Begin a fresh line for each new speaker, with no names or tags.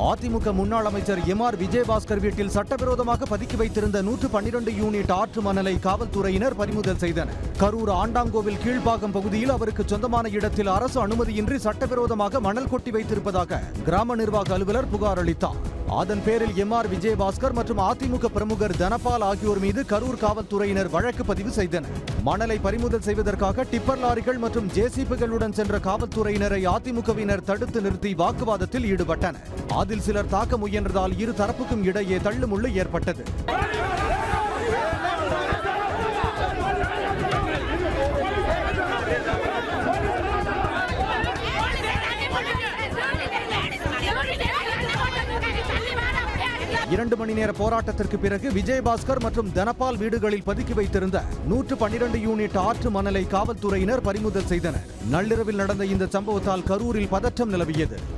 அதிமுக முன்னாள் அமைச்சர் எம்.ஆர். விஜயபாஸ்கர் வீட்டில் சட்டவிரோதமாக பதுக்கி வைத்திருந்த 112 யூனிட் ஆற்று மணலை காவல்துறையினர் பறிமுதல் செய்தனர். கரூர் ஆண்டாங்கோவில் கீழ்ப்பாக்கம் பகுதியில் அவருக்கு சொந்தமான இடத்தில் அரசு அனுமதியின்றி சட்டவிரோதமாக மணல் கொட்டி வைத்திருப்பதாக கிராம நிர்வாக அலுவலர் புகார் அளித்தார். அதன் பேரில் எம்.ஆர். விஜயபாஸ்கர் மற்றும் அதிமுக பிரமுகர் தனபால் ஆகியோர் மீது கரூர் காவல்துறையினர் வழக்கு பதிவு செய்தனர். மணலை பறிமுதல் செய்வதற்காக டிப்பர் லாரிகள் மற்றும் ஜேசிபிகளுடன் சென்ற காவல்துறையினரை அதிமுகவினர் தடுத்து நிறுத்தி வாக்குவாதத்தில் ஈடுபட்டனர். அதில் சிலர் தாக்க முயன்றதால் இரு தரப்புக்கும் இடையே தள்ளுமுள்ளு ஏற்பட்டது. இரண்டு மணி நேர போராட்டத்திற்கு பிறகு விஜயபாஸ்கர் மற்றும் தனபால் வீடுகளில் பதுக்கி வைத்திருந்த 112 யூனிட் ஆற்று மணலை காவல்துறையினர் பறிமுதல் செய்தனர். நள்ளிரவில் நடந்த இந்த சம்பவத்தால் கரூரில் பதற்றம் நிலவியது.